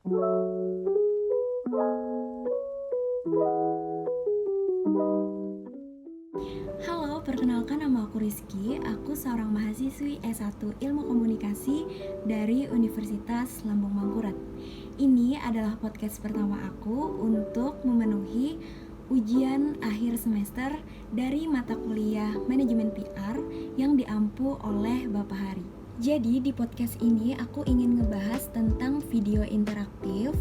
Halo, perkenalkan nama aku Rizky. Aku seorang mahasiswi S1 Ilmu Komunikasi dari Universitas Lambung Mangkurat. Ini adalah podcast pertama aku untuk memenuhi ujian akhir semester dari mata kuliah Manajemen PR yang diampu oleh Bapak Hari. Jadi di podcast ini aku ingin ngebahas tentang video interaktif.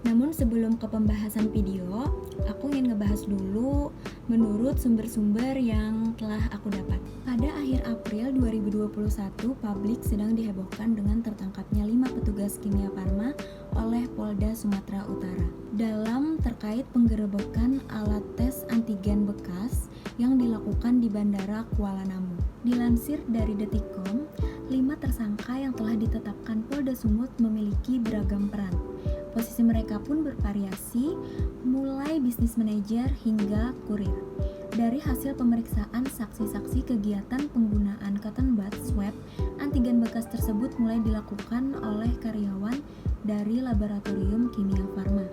Namun sebelum ke pembahasan video, aku ingin ngebahas dulu menurut sumber-sumber yang telah aku dapat. Pada akhir April 2021, publik sedang dihebohkan dengan tertangkapnya 5 petugas kimia farma oleh Polda Sumatera Utara dalam terkait penggerebekan alat tes antigen bekas yang dilakukan di Bandara Kuala Namu. Dilansir dari Detikcom, 5 tersangka yang telah ditetapkan Polda Sumut memiliki beragam peran. Posisi mereka pun bervariasi, mulai bisnis manajer hingga kurir. Dari hasil pemeriksaan saksi-saksi kegiatan penggunaan cotton bud swab, antigen bekas tersebut mulai dilakukan oleh karyawan dari Laboratorium Kimia Farma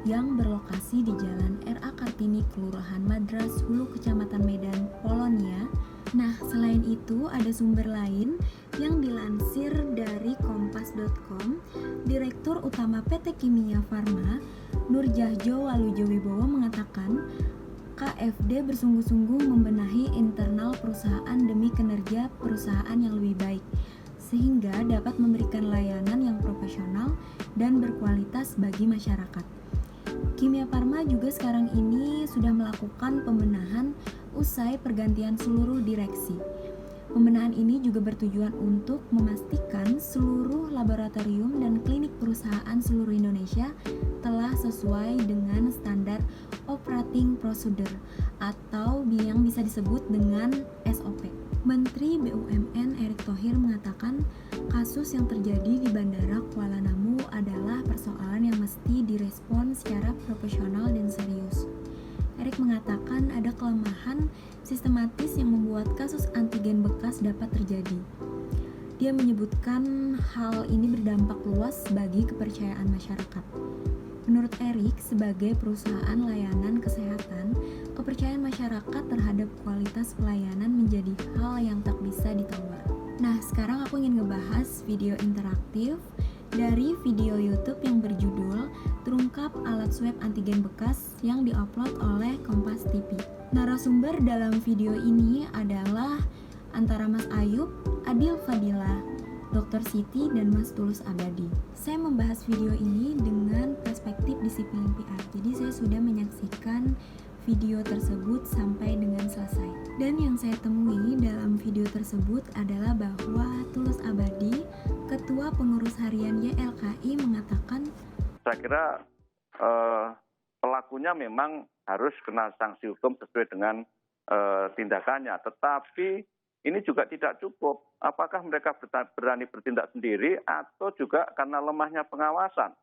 yang berlokasi di Jalan R.A. Kartini, Kelurahan Madras, Hulu, Kecamatan Medan, Polonia. Nah, selain itu ada sumber lain yang dilansir dari kompas.com. Direktur Utama PT Kimia Farma, Nurjahjo Walujowibowo mengatakan, KFD bersungguh-sungguh membenahi internal perusahaan demi kinerja perusahaan yang lebih baik, sehingga dapat memberikan layanan yang profesional dan berkualitas bagi masyarakat. Kimia Farma juga sekarang ini sudah melakukan pembenahan usai pergantian seluruh direksi. Pembenahan ini juga bertujuan untuk memastikan seluruh laboratorium dan klinik perusahaan seluruh Indonesia telah sesuai dengan standar operating procedure atau yang bisa disebut dengan SOP. Menteri BUMN Erick Thohir mengatakan kasus yang terjadi di Bandara Kuala Namu adalah persoalan yang mesti direspon secara profesional dan serius. Erick mengatakan ada kelemahan sistematis yang membuat kasus antigen bekas dapat terjadi. Dia menyebutkan hal ini berdampak luas bagi kepercayaan masyarakat. Menurut Erick, sebagai perusahaan layanan kesehatan, kepercayaan masyarakat terhadap kualitas pelayanan menjadi hal yang tak bisa ditawar. Nah, sekarang aku ingin ngebahas video interaktif dari video YouTube yang berjudul Terungkap Alat Swab Antigen Bekas yang diupload oleh Kompas TV. Narasumber dalam video ini adalah antara Mas Ayub, Adil Fadila, Dr. Siti, dan Mas Tulus Abadi. Saya membahas video ini dengan perspektif disiplin PR. Jadi saya sudah menyaksikan video tersebut sampai dengan selesai. Dan yang saya temui dalam video tersebut adalah bahwa Tulus Abadi, Ketua Pengurus Harian YLKI, mengatakan, saya kira pelakunya memang harus kena sanksi hukum sesuai dengan tindakannya. Tetapi ini juga tidak cukup. Apakah mereka berani bertindak sendiri atau juga karena lemahnya pengawasan?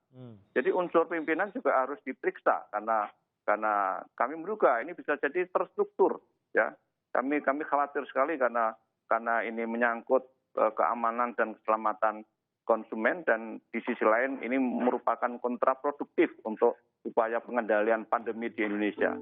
Jadi unsur pimpinan juga harus diperiksa karena kami menduga ini bisa jadi terstruktur. Ya, kami khawatir sekali karena ini menyangkut keamanan dan keselamatan konsumen, dan di sisi lain ini merupakan kontraproduktif untuk upaya pengendalian pandemi di Indonesia.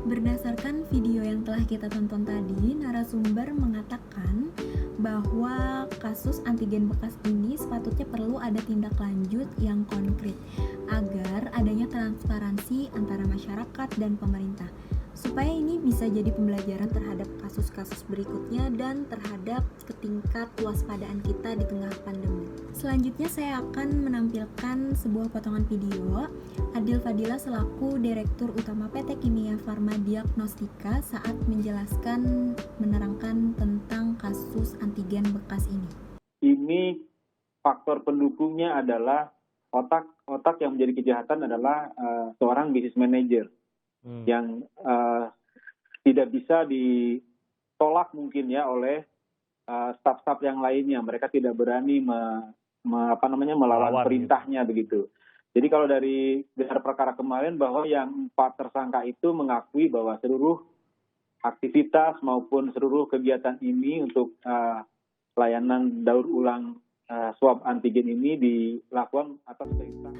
Berdasarkan video yang telah kita tonton tadi, narasumber mengatakan bahwa kasus antigen bekas ini sepatutnya perlu ada tindak lanjut yang konkret agar adanya transparansi antara masyarakat dan pemerintah, supaya ini bisa jadi pembelajaran terhadap kasus-kasus berikutnya dan terhadap tingkat kewaspadaan kita di tengah pandemi. Selanjutnya saya akan menampilkan sebuah potongan video Adil Fadila selaku Direktur Utama PT Kimia Farma Diagnostika saat menjelaskan, menerangkan tentang kasus antigen bekas ini. Ini faktor pendukungnya adalah otak yang menjadi kejahatan adalah seorang business manager yang tidak bisa ditolak mungkin ya oleh staf-staf yang lainnya. Mereka tidak berani melawan perintahnya begitu. Jadi kalau dari gelar perkara kemarin bahwa yang 4 tersangka itu mengakui bahwa seluruh aktivitas maupun seluruh kegiatan ini untuk layanan daur ulang swab antigen ini dilakukan atas perintah.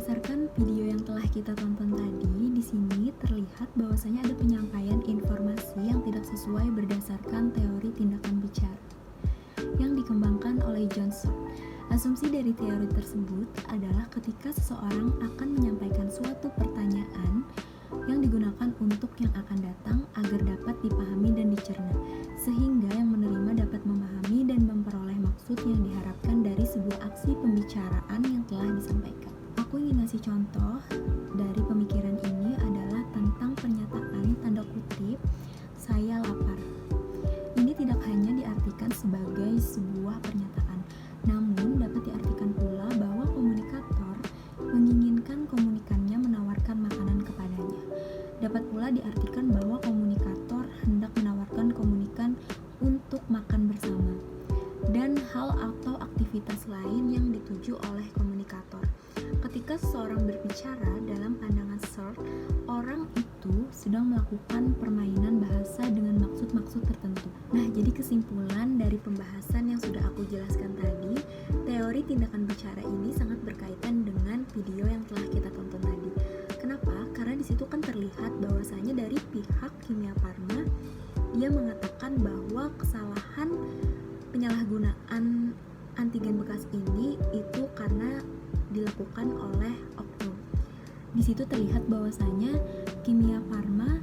Berdasarkan video yang telah kita tonton tadi, di sini terlihat bahwasanya ada penyampaian informasi yang tidak sesuai berdasarkan teori tindakan bicara yang dikembangkan oleh John Stott. Asumsi dari teori tersebut adalah ketika seseorang akan menyampaikan suatu pertanyaan yang digunakan untuk yang akan datang agar dapat dipahami dan dicerna, sehingga yang menerima dapat memahami dan memperoleh maksud yang diharapkan dari sebuah aksi pembicaraan yang telah disampaikan. Aku ingin ngasih contoh dari pemikiran ini adalah tentang pernyataan tanda kutip "saya lapar". Ini tidak hanya diartikan sebagai sebuah pernyataan, namun dapat diartikan pula bahwa komunikator menginginkan komunikannya menawarkan makanan kepadanya. Dapat pula diartikan bahwa komunikator hendak menawarkan komunikan untuk makan bersama, dan hal atau aktivitas lain yang dituju oleh komunikator. Ketika seseorang berbicara dalam pandangan Stott, orang itu sedang melakukan permainan bahasa dengan maksud-maksud tertentu. Nah, jadi kesimpulan dari pembahasan yang sudah aku jelaskan tadi, teori tindakan bicara ini sangat berkaitan dengan video yang telah kita tonton tadi. Kenapa? Karena di situ kan terlihat bahwasanya dari pihak Kimia Farma dia mengatakan bahwa kesalahan penyalahgunaan antigen bekas ini itu karena dilakukan oleh oknum. Di situ terlihat bahwasanya Kimia Farma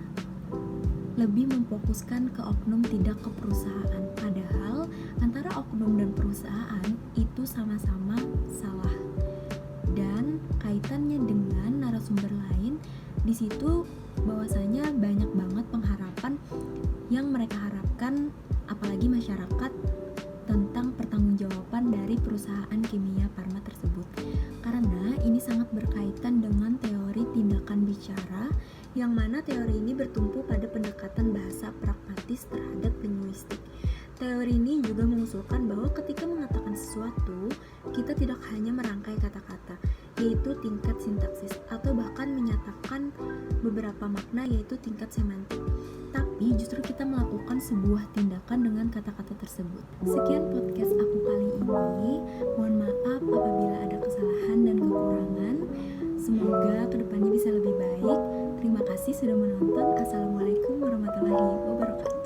lebih memfokuskan ke oknum, tidak ke perusahaan. Padahal antara oknum dan perusahaan itu sama-sama salah. Dan kaitannya dengan narasumber lain, di situ bahwasanya banyak banget pengharapan yang mereka harapkan, apalagi masyarakat, tentang pertanggungjawaban dari perusahaan Kimia Farma tersebut. Karena ini sangat berkaitan dengan teori tindakan bicara, yang mana teori ini bertumpu pada pendekatan bahasa pragmatis terhadap linguistik. Teori ini juga mengusulkan bahwa ketika mengatakan sesuatu, kita tidak hanya merangkai kata-kata, yaitu tingkat sintaksis, atau bahkan menyatakan beberapa makna, yaitu tingkat semantik, tapi justru kita melakukan sebuah tindakan dengan kata-kata tersebut. Sekian podcast aku kali ini. Mohon maaf apabila ada kesalahan dan kekurangan. Semoga kedepannya bisa lebih baik. Terima kasih sudah menonton. Assalamualaikum warahmatullahi wabarakatuh.